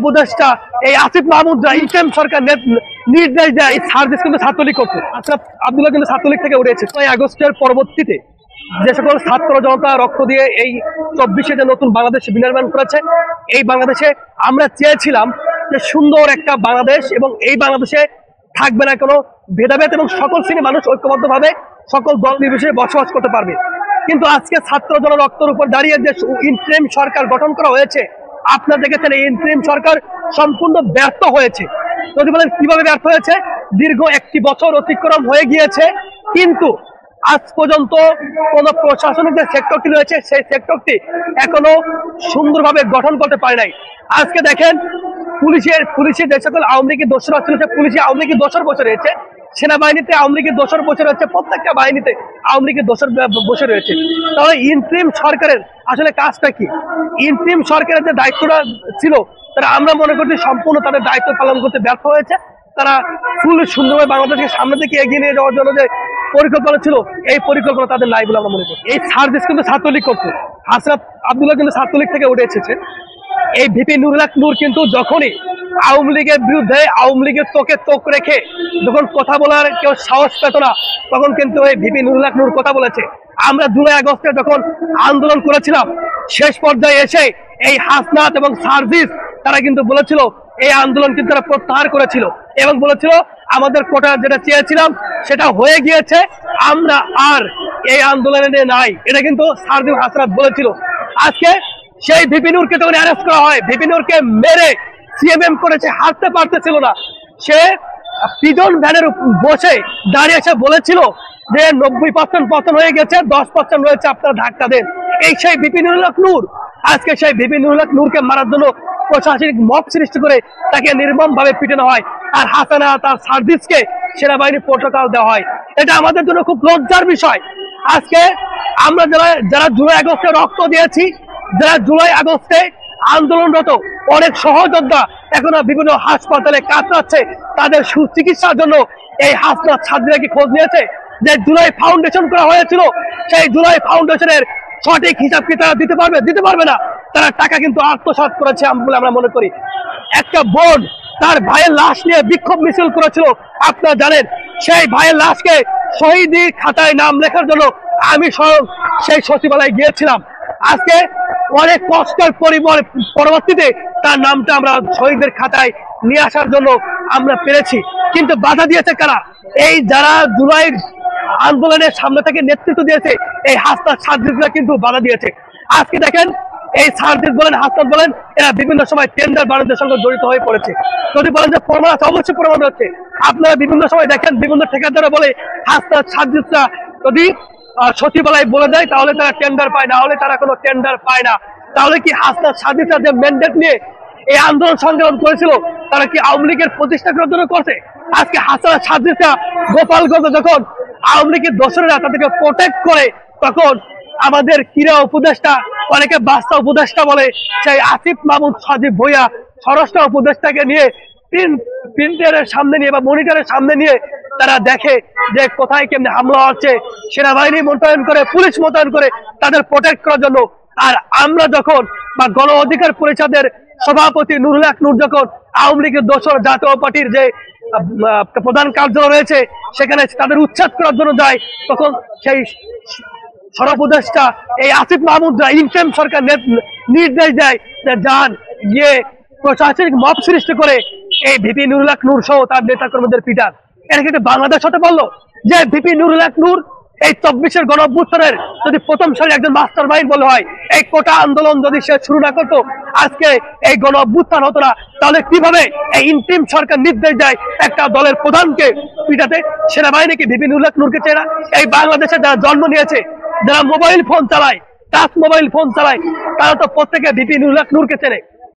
উপদেষ্টা এই আসিফ মাহমুদরা ইন্টারিম সরকার নির্দেশ দেয় এই সার্ভিস কিন্তু ছাত্রলীগ করতো। আশরাফ আব্দুল্লাহ কিন্তু ছাত্রলীগ থেকে উঠেছে। 6 আগস্টের পরবর্তীতে যে সকল ছাত্র জনতা রক্ত দিয়ে এই 24-এ যে নতুন বাংলাদেশ বিনির্মাণ করেছে, এই বাংলাদেশে আমরা চেয়েছিলাম যে সুন্দর একটা বাংলাদেশ, এবং এই বাংলাদেশে থাকবে না কোনো ভেদাভেদ এবং সকল শ্রেণীর মানুষ ঐক্যবদ্ধভাবে সকল দল নির্বিশেষে বসবাস করতে পারবে। কিন্তু আজকে ছাত্র জন রক্তের উপর দাঁড়িয়ে যে ইন্টারিম সরকার গঠন করা হয়েছে, আপনারা দেখেছেন এই ইন্টারিম সরকার সম্পূর্ণ ব্যর্থ হয়েছে। যদি বলেন কিভাবে ব্যর্থ হয়েছে, দীর্ঘ 1 বছর অতিক্রম হয়ে গিয়েছে, কিন্তু আজ পর্যন্ত কোন প্রশাসনিক যে সেক্টরটি রয়েছে সেই সেক্টরটি এখনো সুন্দরভাবে গঠন করতে পারে নাই। আজকে দেখেন পুলিশের যে সকল আওয়ামী লীগের দোষরা ছিল, সে পুলিশে আওয়ামী লীগের দোষর বসে রয়েছে, সেনাবাহিনীতে আওয়ামী লীগের দোষর বসে রয়েছে, প্রত্যেকটা বাহিনীতে আওয়ামী লীগের দোষর বসে রয়েছে। তাহলে ইন্টারিম সরকারের আসলে কাজটা কি? ইন্টারিম সরকারের যে দায়িত্বটা ছিল, তারা আমরা মনে করছি সম্পূর্ণ তাদের দায়িত্ব পালন করতে ব্যর্থ হয়েছে। তারা ফুল সুন্দরভাবে বাংলাদেশকে সামনের দিকে এগিয়ে নিয়ে যাওয়ার জন্য যে পরিকল্পনা ছিল, এই পরিকল্পনা তাদের নাই বলে আমরা মনে করি। এই সার্ভিস কিন্তু ছাত্রলীগ করতো। আশরাফ আব্দুল্লাহ কিন্তু ছাত্রলীগ থেকে উঠে এসেছে। এই ভিপি নুরুল হক নূর কিন্তু যখনই আওয়ামী লীগের বিরুদ্ধে আওয়ামী লীগের তোকে তোক রেখে যখন কথা বলার কেউ সাহস পেত না, তখন কিন্তু এই ভিপি নুরুল হক নূর কথা বলেছে। আমরা 2 আগস্টে যখন আন্দোলন করেছিলাম, শেষ পর্যায়ে এসে এই হাসনাত এবং সার্জিস তারা কিন্তু বলেছিল, এই আন্দোলন কিন্তু তারা প্রত্যাহার করেছিল এবং বলেছিল আমাদের কোটা যেটা চেয়েছিলাম সেটা হয়ে গিয়েছে, আমরা আর এই আন্দোলনে নাই। এটা কিন্তু সার্জিস হাসনাত বলেছিল। আজকে সেই ভিপি নূরকে তখন অ্যারেস্ট করা হয়, ভিপি নূরকে মেরে সিএমএম করেছে, হাঁটতে পারতেছিল না। সে পিজন ভ্যানের বসে দাঁড়িয়ে এসে বলেছিল যে 90% পতন হয়ে গেছে, 10% রয়েছে, আপনারা ধাক্কা দেন। এই সেই ভিপি নুরুল হক নূর। আজকে সেই ভিপি নুরুল হক নূরকে মারার জন্য প্রশাসনিক মব সৃষ্টি করে তাকে নির্মম ভাবে পিটানো হয়, আর হাসানা তার সার্ভিসকে সেনাবাহিনী প্রোটোকল দেওয়া হয়। এটা আমাদের জন্য খুব লজ্জার বিষয়। আজকে আমরা যারা জুলাই আগস্টে রক্ত দিয়েছি, যারা জুলাই আগস্টে আন্দোলনরত অনেক সহযোদ্ধা এখনো বিভিন্ন হাসপাতালে কাতরাচ্ছে, তাদের সুচিকিৎসার জন্য এই হাসপাতাল ছাত্রীরা কি খোঁজ নিয়েছে? যে জুলাই ফাউন্ডেশন করা হয়েছিল, সেই জুলাই ফাউন্ডেশনের সঠিক হিসাব কি তারা দিতে পারবে না। তারা টাকা কিন্তু আত্মসাৎ করেছে বলে আমরা মনে করি। একটা বোন তার ভাইয়ের লাশ নিয়ে বিক্ষোভ মিছিল করেছিল, আপনারা জানেন। সেই ভাইয়ের লাশকে শহীদের খাতায় নাম লেখার জন্য আমি স্বয়ং সেই সচিবালয়ে গিয়েছিলাম। আজকে অনেক কষ্টের পরবর্তীতে তার নামটা আমরা শহীদদের খাতায় নিয়ে আসার জন্য আমরা পেরেছি, কিন্তু বাধা দিয়েছে কারা? এই যারা জুলাই আন্দোলনের সামনে থেকে নেতৃত্ব দিয়েছে, এই হাসনাত সার্জিসরা কিন্তু বাধা দিয়েছে। আজকে দেখেন এই সার্জিস বলেন, হাসনাত বলেন, এরা বিভিন্ন সময় টেন্ডার বাণিজ্যের সঙ্গে জড়িত হয়ে পড়েছে। যদি বলেন যে প্রমাণ আছে, অবশ্যই প্রমাণ হচ্ছে। আপনারা বিভিন্ন সময় দেখেন বিভিন্ন ঠিকাদাররা বলে হাসনাত সার্জিসরা যদি সচিবালয় বলে দেয় তাহলে তারা টেন্ডার পায়, না হলে তারা কোনো টেন্ডার পায় না। তাহলে কি হাসনাত সার্জিসরা যে ম্যান্ডেট নিয়ে এই আন্দোলন সংগ্রাম করেছিল, তারা কি আওয়ামী লীগের প্রতিষ্ঠা করার জন্য করছে? আজকে হাসনাত সার্জিসরা গোপালগঞ্জে যখন আওয়ামী লীগের দোসরেরা তাদেরকে প্রোটেক্ট করে, তখন আমাদের ক্রীড়া উপদেষ্টা, অনেকে বাস্তা উপদেষ্টা বলে, সেই আসিফ মাহমুদ সজীব ভুইয়া স্বরাষ্ট্র উপদেষ্টাকে নিয়ে প্রিন্টারের সামনে নিয়ে বা মনিটরের সামনে নিয়ে তারা দেখে যে কোথায় কেমনি হামলা হচ্ছে, সেনাবাহিনী মোতায়েন করে, পুলিশ মোতায়েন করে তাদের প্রোটেক্ট করার জন্য। আর আমরা যখন বা গণ অধিকার পরিষদের সভাপতি নুরুল হক নূর যখন আওয়ামী লীগের দোসর জাতীয় পার্টির যে প্রধান কার্যালয় রয়েছে সেখানে তাদের উচ্ছেদ করার জন্য যায়, তখন সেই সর্বদেশটা এই আসিফ মাহমুদরা ইন্টারিম সরকার নির্দেশ দেয় যে যান গিয়ে প্রশাসনিক মব সৃষ্টি করে এই ভিপি নুরুল হক নূর সহ তার নেতা কর্মীদের পিটান। এটা কিন্তু বাংলাদেশ হতে বললো যে ভিপি নুরুল হক নূর এই 24-এর গণ অভ্যুত্থানের যদি প্রথম সারির একজন মাস্টার মাইন্ড বলা হয়, এই কোটা আন্দোলন যদি সে শুরু না করতো, আজকে এই গণ অভ্যুত্থান হতো না। তাহলে কিভাবে এই ইন্টারিম সরকার নির্দেশ দেয় একটা দলের প্রধানকে পিটাতে? সেনাবাহিনীকে ভিপি নুরুল হক নূরকে চেনা? এই বাংলাদেশে যারা জন্ম নিয়েছে, যারা মোবাইল ফোন চালায়, টাচ মোবাইল ফোন চালায়, তারা তো প্রত্যেকে ভিপি নুরুল হক নূরকে চেনে।